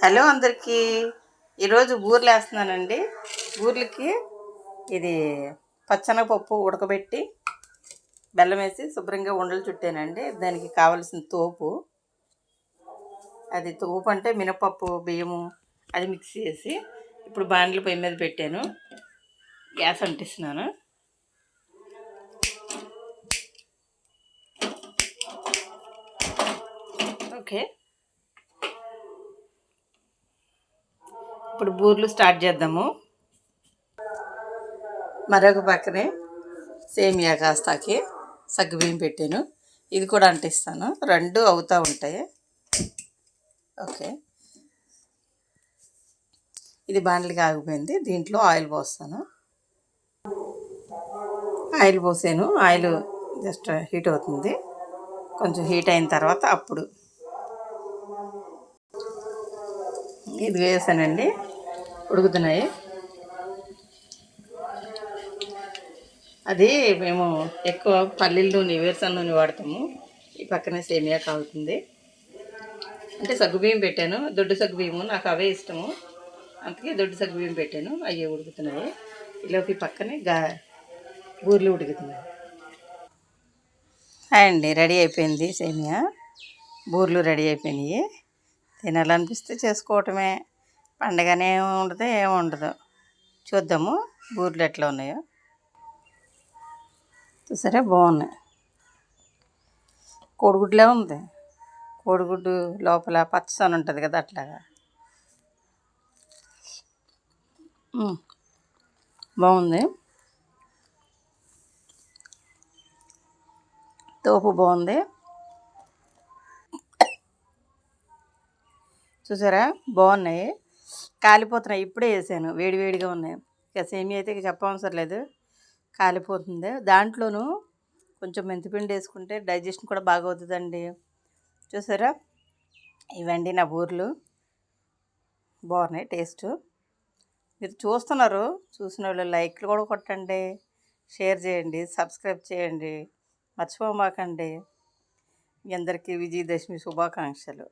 Hello అందరికీ. ఈరోజు బూరెలు వేస్తున్నానండి. బూరెలకి ఇది పచ్చెనగపప్పు ఉడకబెట్టి బెల్లం వేసి శుభ్రంగా ఉండలు చుట్టానండి. దానికి కావలసిన తోపు, అది తోపు అంటే మినపప్పు, బియ్యము అది మిక్స్ చేసి ఇప్పుడు బాండ్ల పొయ్యి మీద పెట్టాను. గ్యాస్ అంటిస్తున్నాను. ఓకే, ఇప్పుడు బూరెలు స్టార్ట్ చేద్దాము. మరొక పక్కనే సేమియా కాస్తాకి సగ్గుబియ్యం పెట్టాను. ఇది కూడా అంటిస్తాను. రెండు అవుతూ ఉంటాయి. ఓకే, ఇది బాండ్లకి ఆగిపోయింది. దీంట్లో ఆయిల్ పోస్తాను. ఆయిల్ పోసాను. ఆయిల్ జస్ట్ హీట్ అవుతుంది. కొంచెం హీట్ అయిన తర్వాత అప్పుడు ఇది వేసానండి. ఉడుకుతున్నాయి. అది మేము ఎక్కువ పల్లీల నూనె, వేరుశనగ నూనె వాడతాము. ఈ పక్కనే సేమియా కాగుతుంది. అంటే సగ్గుబియ్యం పెట్టాను, దొడ్డు సగ్గుబియ్యము, నాకు అవే ఇష్టము, అందుకే దొడ్డు సగ్గుబియ్యం పెట్టాను. అవి ఉడుకుతున్నాయి. ఇలాకి పక్కనే బూరెలు ఉడుకుతున్నాయి. అండి, రెడీ అయిపోయింది సేమియా. బూరెలు రెడీ అయిపోయినాయి. తినాలనిపిస్తే చేసుకోవటమే. పండగనే ఉండదు, ఏముండదు. చూద్దాము బూరెలు ఎట్లా ఉన్నాయో. చూసారా, బాగున్నాయి. కోడిగుడ్లే ఉంది. కోడిగుడ్డు లోపల పచ్చని ఉంటుంది కదా, అట్లాగా బాగుంది. తోపు బాగుంది. చూసారా, బాగున్నాయి. కాలిపోతున్నాయి. ఇప్పుడే వేసాను, వేడివేడిగా ఉన్నాయి. ఇక సేమియా అయితే చెప్పవసరం లేదు, కాలిపోతుంది. దాంట్లోనూ కొంచెం మెంతిపిండి వేసుకుంటే డైజెషన్ కూడా బాగా అవుతుందండి. చూసారా, ఇవండి నా బూరెలు. బాగున్నాయి టేస్ట్. మీరు చూస్తున్నారు, చూసిన వాళ్ళు లైక్లు కూడా కొట్టండి, షేర్ చేయండి, సబ్స్క్రైబ్ చేయండి, మర్చిపోమాకండి. మీ అందరికీ విజయదశమి శుభాకాంక్షలు.